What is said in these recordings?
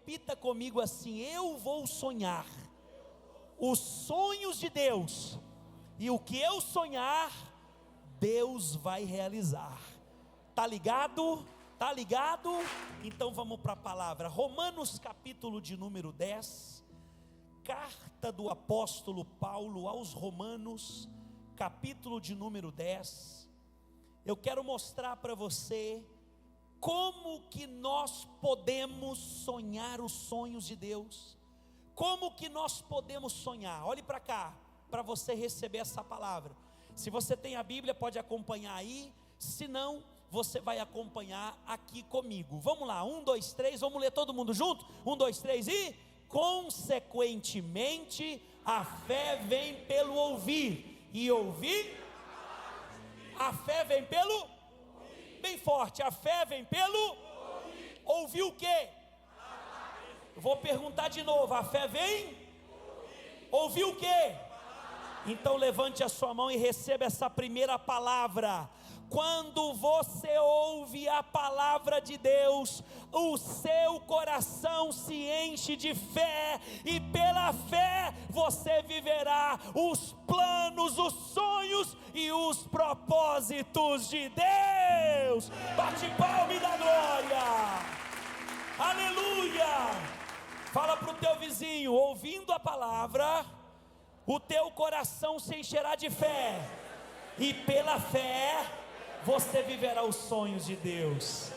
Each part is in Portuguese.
repita comigo assim: eu vou sonhar os sonhos de Deus, e o que eu sonhar, Deus vai realizar. Tá ligado? Tá ligado? Então vamos para a palavra. Romanos capítulo de número 10, carta do apóstolo Paulo aos Romanos, capítulo de número 10. Eu quero mostrar para você como que nós podemos sonhar os sonhos de Deus. Como que nós podemos sonhar? Olhe para cá, para você receber essa palavra. Se você tem a Bíblia, pode acompanhar aí. Se não, você vai acompanhar aqui comigo. Vamos lá, 1, 2, 3, vamos ler todo mundo junto? 1, 2, 3 e... consequentemente, a fé vem pelo ouvir, e ouvir... a fé vem pelo... bem forte, a fé vem pelo... ouvir o quê? Vou perguntar de novo, a fé vem... ouvir o quê? Então levante a sua mão e receba essa primeira palavra. Quando você ouve a palavra de Deus, o seu coração se enche de fé, e pela fé você viverá os planos, os sonhos e os propósitos de Deus. Bate palma e dá glória. Aleluia. Fala para o teu vizinho: ouvindo a palavra, o teu coração se encherá de fé, e pela fé você viverá os sonhos de Deus.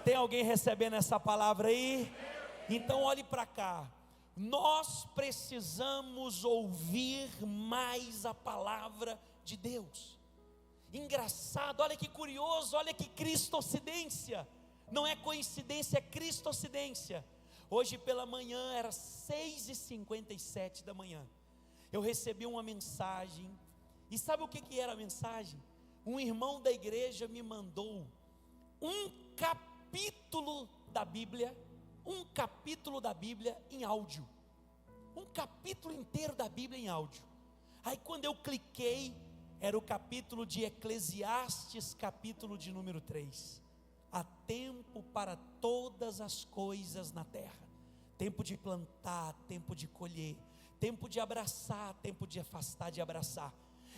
Tem alguém recebendo essa palavra aí? Então olhe para cá. Nós precisamos ouvir mais a palavra de Deus. Engraçado, olha que curioso, olha que cristocidência. Não é coincidência, é cristocidência. Hoje pela manhã, era 6h57 da manhã, eu recebi uma mensagem. E sabe o que era a mensagem? Um irmão da igreja me mandou um capítulo da Bíblia em áudio, um capítulo inteiro da Bíblia em áudio. Aí quando eu cliquei, era o capítulo de Eclesiastes, capítulo de número 3. Há tempo para todas as coisas na terra, tempo de plantar, tempo de colher, tempo de abraçar, tempo de afastar, de abraçar.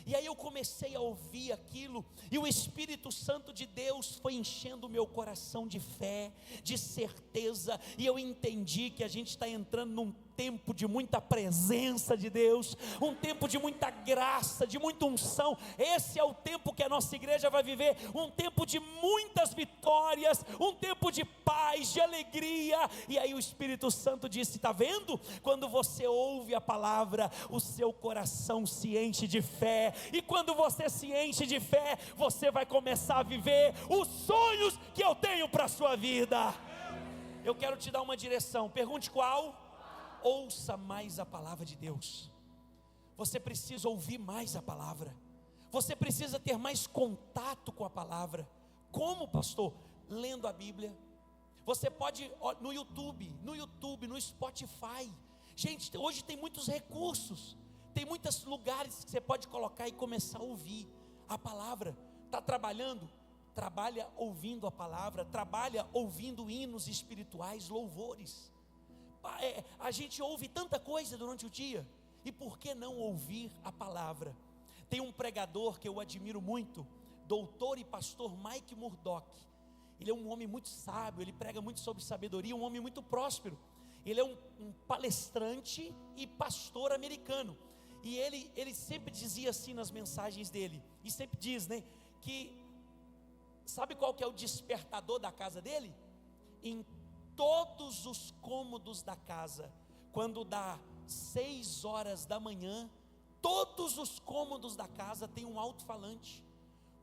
E aí eu comecei a ouvir aquilo, e o Espírito Santo de Deus foi enchendo o meu coração de fé, de certeza, e eu entendi que a gente está entrando num tempo de muita presença de Deus, um tempo de muita graça, de muita unção. Esse é o tempo que a nossa igreja vai viver, um tempo de muitas vitórias, um tempo de paz, de alegria. E aí o Espírito Santo disse: está vendo? Quando você ouve a palavra, o seu coração se enche de fé, e quando você se enche de fé, você vai começar a viver os sonhos que eu tenho para a sua vida. Eu quero te dar uma direção, pergunte qual? Ouça mais a palavra de Deus. Você precisa ouvir mais a palavra, você precisa ter mais contato com a palavra. Como, pastor? Lendo a Bíblia. Você pode no YouTube, no Spotify. Gente, hoje tem muitos recursos, tem muitos lugares que você pode colocar e começar a ouvir a palavra. Está trabalhando? Trabalha ouvindo a palavra, trabalha ouvindo hinos espirituais, louvores. A gente ouve tanta coisa durante o dia, e por que não ouvir a palavra? Tem um pregador que eu admiro muito, doutor e pastor Mike Murdock. Ele é um homem muito sábio, ele prega muito sobre sabedoria, um homem muito próspero. Ele é um palestrante e pastor americano, e ele sempre dizia assim nas mensagens dele, e sempre diz, né, que sabe qual que é o despertador da casa dele? Em todos os cômodos da casa, quando dá 6 horas da manhã, todos os cômodos da casa tem um alto-falante.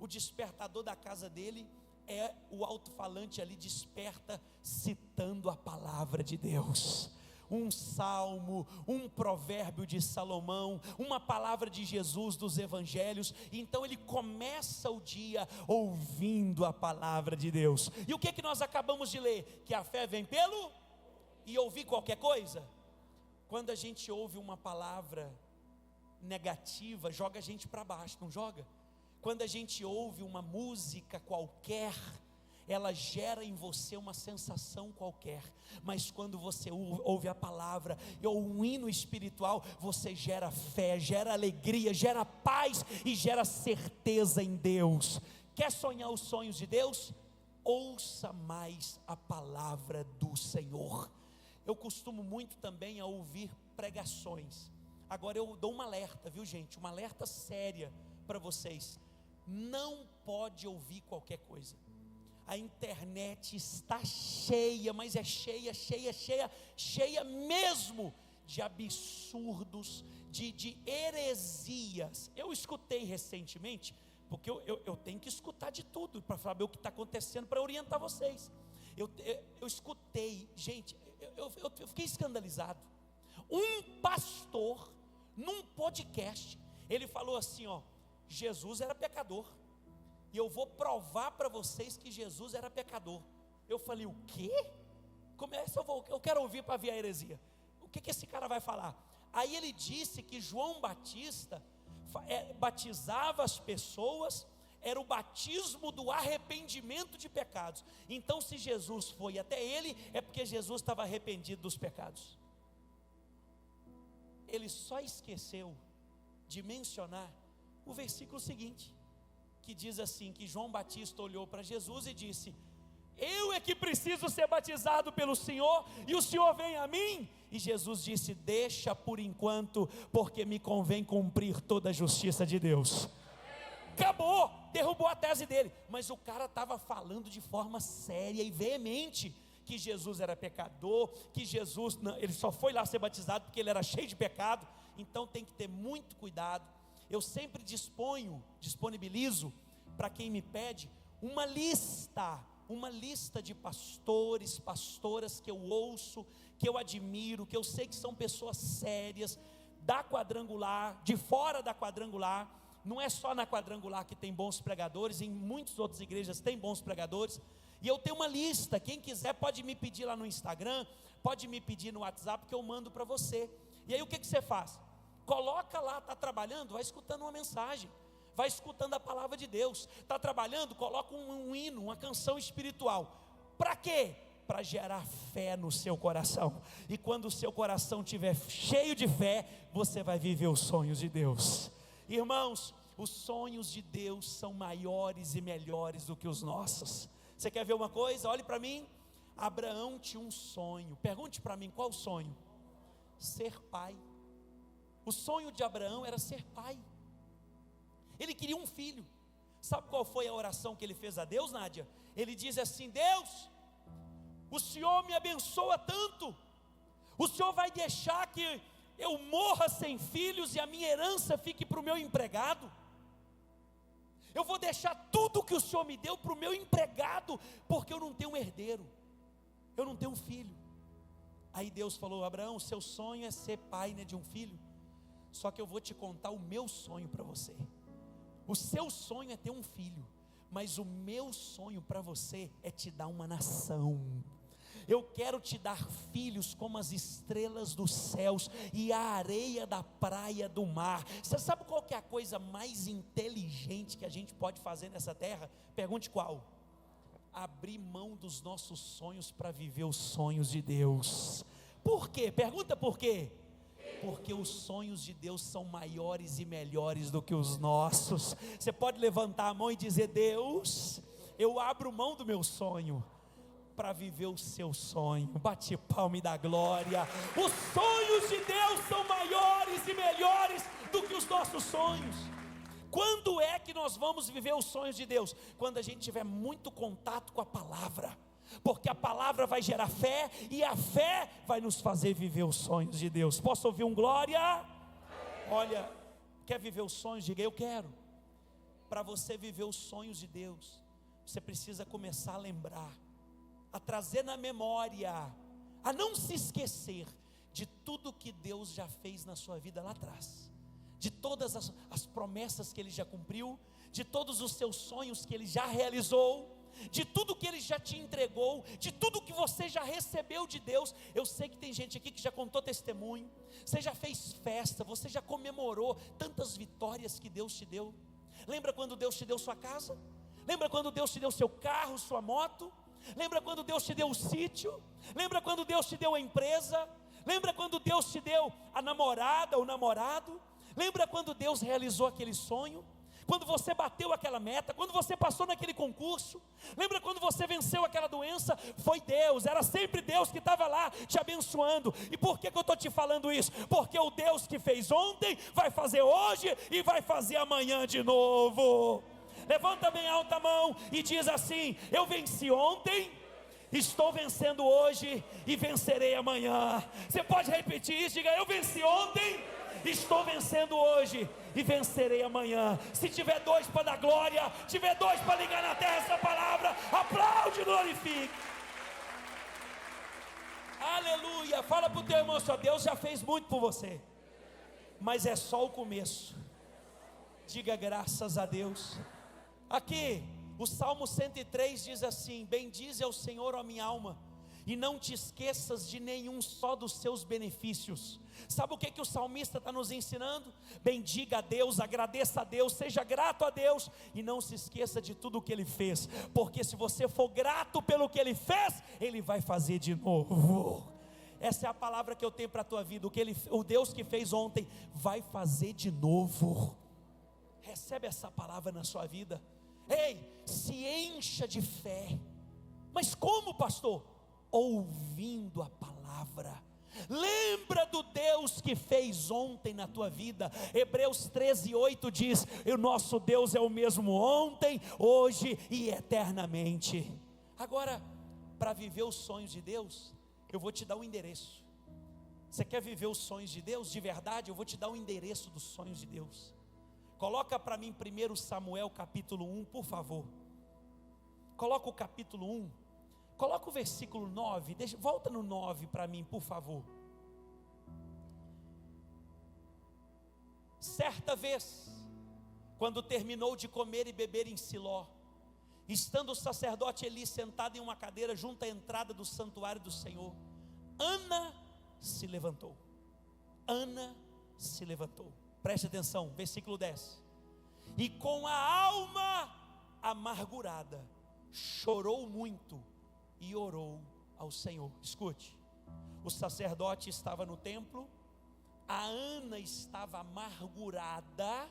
O despertador da casa dele é o alto-falante ali, desperta citando a palavra de Deus, um salmo, um provérbio de Salomão, uma palavra de Jesus dos evangelhos. Então ele começa o dia ouvindo a palavra de Deus. E o que nós acabamos de ler? Que a fé vem pelo... e ouvir qualquer coisa. Quando a gente ouve uma palavra negativa, joga a gente para baixo, não joga? Quando a gente ouve uma música qualquer, ela gera em você uma sensação qualquer, mas quando você ouve a palavra ou um hino espiritual, você gera fé, gera alegria, gera paz e gera certeza em Deus. Quer sonhar os sonhos de Deus? Ouça mais a palavra do Senhor. Eu costumo muito também a ouvir pregações. Agora eu dou um alerta, viu gente? Uma alerta séria para vocês. Não pode ouvir qualquer coisa. A internet está cheia, mas é cheia mesmo de absurdos, de heresias. Eu escutei recentemente, porque eu tenho que escutar de tudo para saber o que está acontecendo, para orientar vocês. Eu escutei, gente, eu fiquei escandalizado. Um pastor, num podcast, ele falou assim: ó, Jesus era pecador, e eu vou provar para vocês que Jesus era pecador. Eu falei: o quê? Eu quero ouvir para ver a heresia. O que esse cara vai falar? Aí ele disse que João Batista batizava as pessoas, era o batismo do arrependimento de pecados. Então, se Jesus foi até ele, é porque Jesus estava arrependido dos pecados. Ele só esqueceu de mencionar o versículo seguinte, que diz assim, que João Batista olhou para Jesus e disse: eu é que preciso ser batizado pelo Senhor, e o Senhor vem a mim? E Jesus disse: deixa por enquanto, porque me convém cumprir toda a justiça de Deus. Acabou, derrubou a tese dele. Mas o cara estava falando de forma séria e veemente que Jesus era pecador, que Jesus, ele só foi lá ser batizado porque ele era cheio de pecado. Então tem que ter muito cuidado. Eu sempre disponibilizo para quem me pede uma lista de pastores, pastoras que eu ouço, que eu admiro, que eu sei que são pessoas sérias, da quadrangular, de fora da quadrangular. Não é só na quadrangular que tem bons pregadores, em muitas outras igrejas tem bons pregadores. E eu tenho uma lista, quem quiser pode me pedir lá no Instagram, pode me pedir no WhatsApp que eu mando para você. E aí o que você faz? Coloca lá, está trabalhando, vai escutando uma mensagem, vai escutando a palavra de Deus. Está trabalhando, coloca um hino, uma canção espiritual. Para quê? Para gerar fé no seu coração. E quando o seu coração estiver cheio de fé, você vai viver os sonhos de Deus. Irmãos, os sonhos de Deus são maiores e melhores do que os nossos. Você quer ver uma coisa? Olhe para mim. Abraão tinha um sonho. Pergunte para mim, qual o sonho? Ser pai. O sonho de Abraão era ser pai. Ele queria um filho. Sabe qual foi a oração que ele fez a Deus, Nádia? Ele diz assim: Deus, o Senhor me abençoa tanto, o Senhor vai deixar que eu morra sem filhos e a minha herança fique para o meu empregado? Eu vou deixar tudo que o Senhor me deu para o meu empregado, porque eu não tenho um herdeiro, eu não tenho um filho. Aí Deus falou: Abraão, o seu sonho é ser pai, né, de um filho, só que eu vou te contar o meu sonho para você. O seu sonho é ter um filho, mas o meu sonho para você é te dar uma nação. Eu quero te dar filhos como as estrelas dos céus e a areia da praia do mar. Você sabe qual que é a coisa mais inteligente que a gente pode fazer nessa terra? Pergunte qual? Abrir mão dos nossos sonhos para viver os sonhos de Deus. Por quê? Pergunta por quê? Porque os sonhos de Deus são maiores e melhores do que os nossos. Você pode levantar a mão e dizer: Deus, eu abro mão do meu sonho para viver o seu sonho. Bate palma e dá glória. Os sonhos de Deus são maiores e melhores do que os nossos sonhos. Quando é que nós vamos viver os sonhos de Deus? Quando a gente tiver muito contato com a palavra, porque a palavra vai gerar fé, e a fé vai nos fazer viver os sonhos de Deus. Posso ouvir um glória? Olha, quer viver os sonhos? Diga: eu quero. Para você viver os sonhos de Deus, você precisa começar a lembrar, a trazer na memória, a não se esquecer de tudo que Deus já fez na sua vida lá atrás, de todas as promessas que Ele já cumpriu, de todos os seus sonhos que Ele já realizou, de tudo que Ele já te entregou, de tudo que você já recebeu de Deus. Eu sei que tem gente aqui que já contou testemunho, você já fez festa, você já comemorou tantas vitórias que Deus te deu. Lembra quando Deus te deu sua casa? Lembra quando Deus te deu seu carro, sua moto? Lembra quando Deus te deu o sítio? Lembra quando Deus te deu a empresa? Lembra quando Deus te deu a namorada, o namorado? Lembra quando Deus realizou aquele sonho? Quando você bateu aquela meta, quando você passou naquele concurso? Lembra quando você venceu aquela doença? Foi Deus, era sempre Deus que estava lá te abençoando. E por que eu estou te falando isso? Porque o Deus que fez ontem, vai fazer hoje e vai fazer amanhã de novo. Levanta bem alta a mão e diz assim: eu venci ontem, estou vencendo hoje e vencerei amanhã. Você pode repetir isso? Diga: eu venci ontem, estou vencendo hoje e vencerei amanhã. Se tiver dois para dar glória, tiver dois para ligar na terra essa palavra, aplaude e glorifique. Aleluia. Fala para o teu irmão: só Deus já fez muito por você, mas é só o começo. Diga graças a Deus. Aqui, o Salmo 103 diz assim: bendize ao Senhor, ó minha alma, e não te esqueças de nenhum só dos seus benefícios. Sabe o que o salmista está nos ensinando? Bendiga a Deus, agradeça a Deus, seja grato a Deus, e não se esqueça de tudo o que Ele fez, porque se você for grato pelo que Ele fez, Ele vai fazer de novo. Essa é a palavra que eu tenho para a tua vida. O Deus que fez ontem, vai fazer de novo. Recebe essa palavra na sua vida. Ei, se encha de fé. Mas como, pastor? Ouvindo a palavra. Lembra do Deus que fez ontem na tua vida. Hebreus 13:8 diz: o nosso Deus é o mesmo ontem, hoje e eternamente. Agora, para viver os sonhos de Deus, eu vou te dar um endereço. Você quer viver os sonhos de Deus de verdade? Eu vou te dar o endereço dos sonhos de Deus. Coloca para mim 1 Samuel capítulo 1, por favor. Coloca o capítulo 1. Coloca o versículo 9. Volta no 9 para mim, por favor. Certa vez, quando terminou de comer e beber em Siló, estando o sacerdote Eli sentado em uma cadeira junto à entrada do santuário do Senhor, Ana se levantou. Ana se levantou. Preste atenção, versículo 10. E com a alma amargurada, chorou muito e orou ao Senhor. Escute, o sacerdote estava no templo, a Ana estava amargurada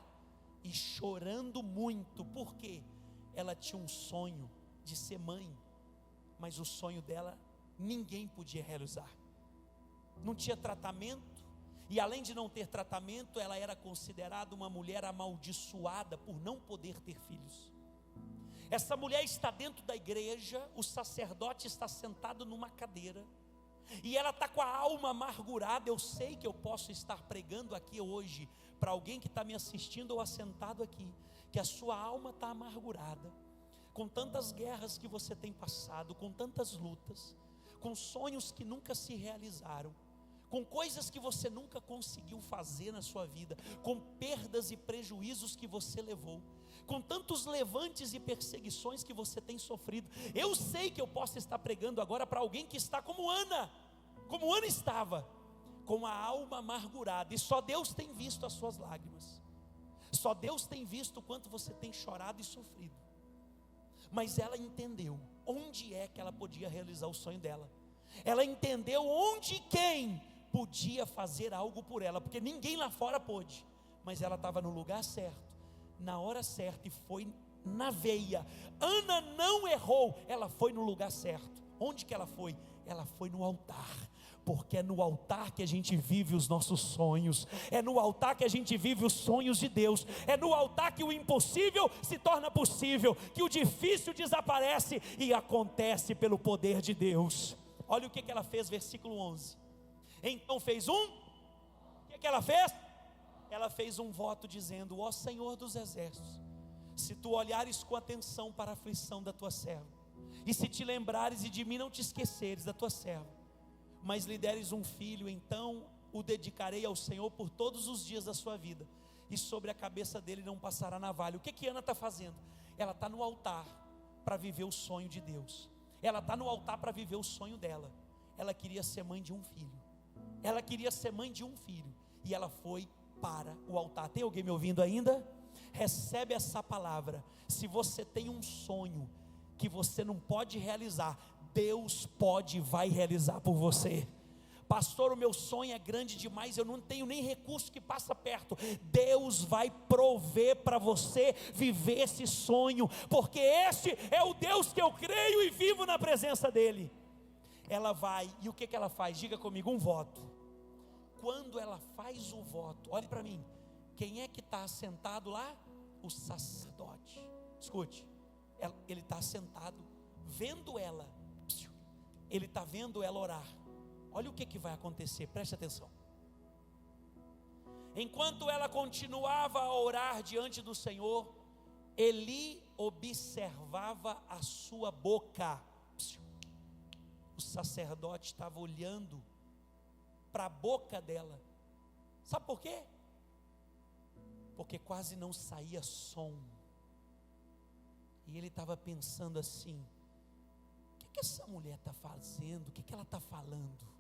e chorando muito, porque ela tinha um sonho de ser mãe, mas o sonho dela ninguém podia realizar. Não tinha tratamento. E além de não ter tratamento, ela era considerada uma mulher amaldiçoada por não poder ter filhos. Essa mulher está dentro da igreja, o sacerdote está sentado numa cadeira, e ela está com a alma amargurada. Eu sei que eu posso estar pregando aqui hoje, para alguém que está me assistindo ou assentado aqui, que a sua alma está amargurada, com tantas guerras que você tem passado, com tantas lutas, com sonhos que nunca se realizaram, com coisas que você nunca conseguiu fazer na sua vida, com perdas e prejuízos que você levou, com tantos levantes e perseguições que você tem sofrido. Eu sei que eu posso estar pregando agora para alguém que está como Ana estava, com a alma amargurada, e só Deus tem visto as suas lágrimas, só Deus tem visto o quanto você tem chorado e sofrido. Mas ela entendeu onde é que ela podia realizar o sonho dela. Ela entendeu onde e quem podia fazer algo por ela, porque ninguém lá fora pôde, mas ela estava no lugar certo, na hora certa, e foi na veia. Ana não errou, ela foi no lugar certo. Onde que ela foi? Ela foi no altar, porque é no altar que a gente vive os nossos sonhos, é no altar que a gente vive os sonhos de Deus, é no altar que o impossível se torna possível, que o difícil desaparece e acontece pelo poder de Deus. Olha o que ela fez, versículo 11. Então fez o que ela fez? Ela fez um voto dizendo: ó Senhor dos exércitos, se tu olhares com atenção para a aflição da tua serva, e se te lembrares e de mim não te esqueceres da tua serva, mas lhe deres um filho, então o dedicarei ao Senhor por todos os dias da sua vida, e sobre a cabeça dele não passará navalha. O que Ana está fazendo? Ela está no altar para viver o sonho de Deus. Ela está no altar para viver o sonho dela. Ela queria ser mãe de um filho. E ela foi para o altar. Tem alguém me ouvindo ainda? recebe essa palavra. Se você tem um sonho que você não pode realizar, Deus pode e vai realizar por você. Pastor, o meu sonho é grande demais, eu não tenho nem recurso que passa perto. Deus vai prover para você viver esse sonho, porque esse é o Deus que eu creio e vivo na presença dEle. Ela vai, e o que ela faz? Diga comigo, um voto. Quando ela faz o voto, olhe para mim, quem é que está sentado lá? O sacerdote. Escute, ele está sentado, vendo ela, ele está vendo ela orar. Olha o que vai acontecer, preste atenção. Enquanto ela continuava a orar diante do Senhor, Eli observava a sua boca. O sacerdote estava olhando para a boca dela. Sabe por quê? Porque quase não saía som. E ele estava pensando assim: o que essa mulher está fazendo? O que ela está falando?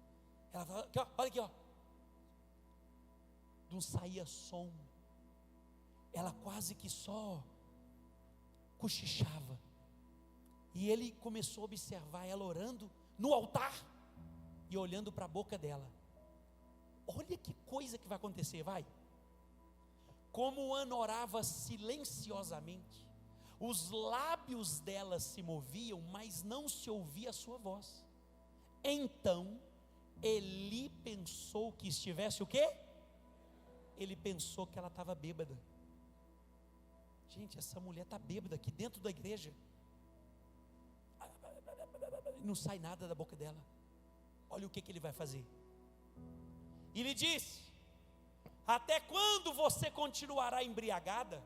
Ela fala, olha aqui, ó. Não saía som. Ela quase que só cochichava. E ele começou a observar ela orando no altar e olhando para a boca dela. Olha que coisa que vai acontecer, vai. Como Ana orava silenciosamente, os lábios dela se moviam, mas não se ouvia a sua voz. Então Eli pensou que estivesse o quê? Ele pensou que ela estava bêbada. Gente, essa mulher está bêbada aqui dentro da igreja. Não sai nada da boca dela. Olha o que ele vai fazer. E lhe disse: até quando você continuará embriagada?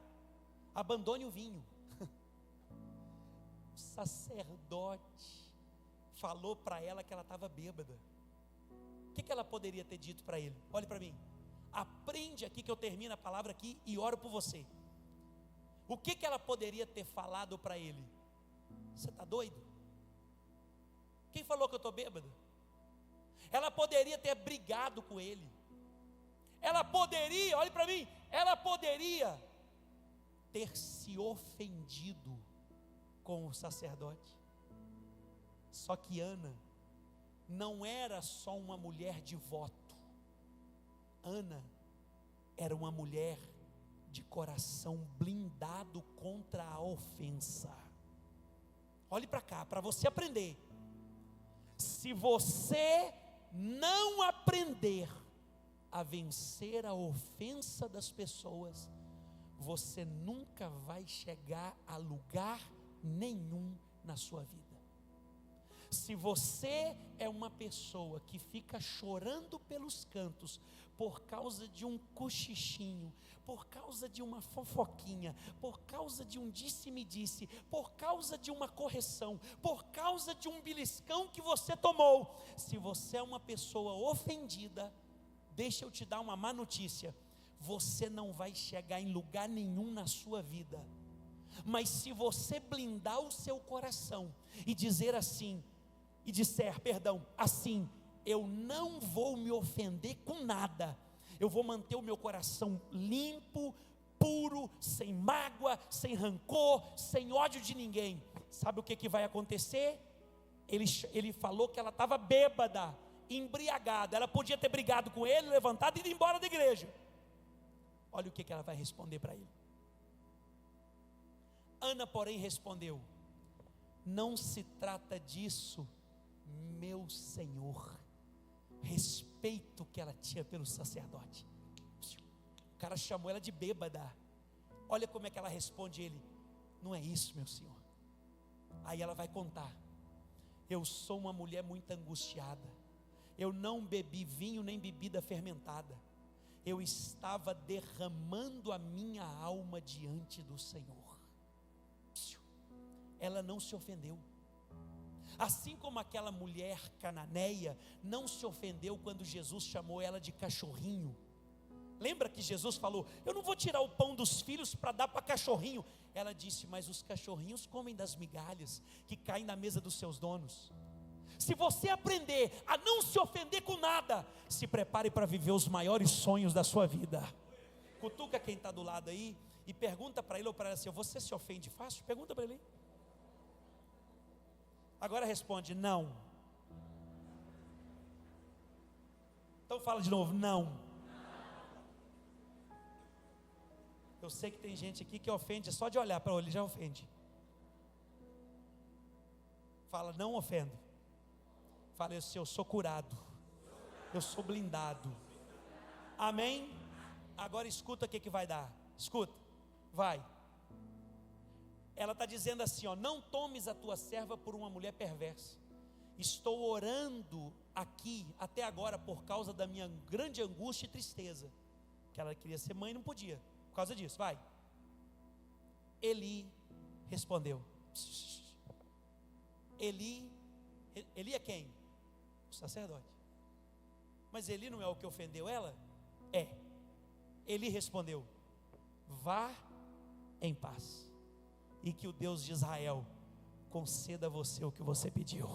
Abandone o vinho. O sacerdote falou para ela que ela estava bêbada. O que ela poderia ter dito para ele? Olhe para mim, aprende aqui que eu termino a palavra aqui e oro por você. O que ela poderia ter falado para ele? Você está doido? Quem falou que eu estou bêbada? Ela poderia ter brigado com ele. Ela poderia, olhe para mim, ela poderia ter se ofendido com o sacerdote. Só que Ana não era só uma mulher de voto. Ana era uma mulher de coração blindado contra a ofensa. Olhe para cá, para você aprender. Se você não aprender a vencer a ofensa das pessoas, você nunca vai chegar a lugar nenhum na sua vida. Se você é uma pessoa que fica chorando pelos cantos por causa de um cochichinho, por causa de uma fofoquinha, por causa de um disse-me-disse, por causa de uma correção, por causa de um beliscão que você tomou, se você é uma pessoa ofendida, deixa eu te dar uma má notícia: você não vai chegar em lugar nenhum na sua vida. Mas se você blindar o seu coração e dizer assim, e disser, perdão, assim: eu não vou me ofender com nada, eu vou manter o meu coração limpo, puro, sem mágoa, sem rancor, sem ódio de ninguém. Sabe o que vai acontecer? Ele falou que ela estava bêbada, embriagada. Ela podia ter brigado com ele, levantado e ido embora da igreja. Olha o que ela vai responder para ele. Ana, porém, respondeu: não se trata disso, meu Senhor. Respeito que ela tinha pelo sacerdote. O cara chamou ela de bêbada. Olha como é que ela responde ele: não é isso, meu Senhor. Aí ela vai contar: eu sou uma mulher muito angustiada, eu não bebi vinho nem bebida fermentada, eu estava derramando a minha alma diante do Senhor. Ela não se ofendeu. Assim como aquela mulher cananeia não se ofendeu quando Jesus chamou ela de cachorrinho. Lembra que Jesus falou: eu não vou tirar o pão dos filhos para dar para cachorrinho. Ela disse: mas os cachorrinhos comem das migalhas que caem na mesa dos seus donos. Se você aprender a não se ofender com nada, se prepare para viver os maiores sonhos da sua vida. Cutuca quem está do lado aí e pergunta para ele ou para ela assim: você se ofende fácil? Pergunta para ele. Agora responde: não. Então fala de novo: não. Eu sei que tem gente aqui que ofende, só de olhar para ele já ofende. Fala: não ofendo. Fala: eu sou curado, eu sou blindado. Amém? Agora escuta o que vai dar. Escuta, vai. Ela está dizendo assim, ó: não tomes a tua serva por uma mulher perversa. Estou orando aqui até agora por causa da minha grande angústia e tristeza. Que ela queria ser mãe e não podia, por causa disso. Vai. Eli respondeu. Eli é quem? O sacerdote. Mas Eli não é o que ofendeu ela? É. Eli respondeu: vá em paz, e que o Deus de Israel conceda a você o que você pediu.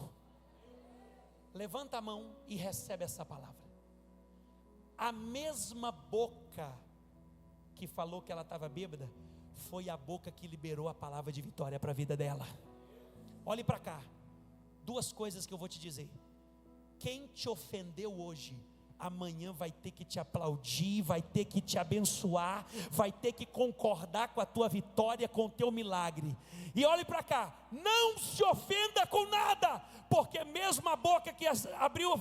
Levanta a mão e recebe essa palavra. A mesma boca que falou que ela estava bêbada foi a boca que liberou a palavra de vitória para a vida dela. Olhe para cá. Duas coisas que eu vou te dizer. Quem te ofendeu hoje, amanhã vai ter que te aplaudir, vai ter que te abençoar, vai ter que concordar com a tua vitória, com o teu milagre. E olhe para cá, não se ofenda com nada, porque mesmo a boca que abriu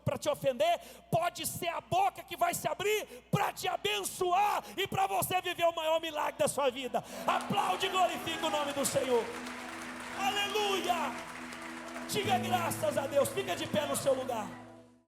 para te ofender, pode ser a boca que vai se abrir para te abençoar e para você viver o maior milagre da sua vida. Aplaude e glorifica o nome do Senhor. Aleluia! Diga graças a Deus, fica de pé no seu lugar.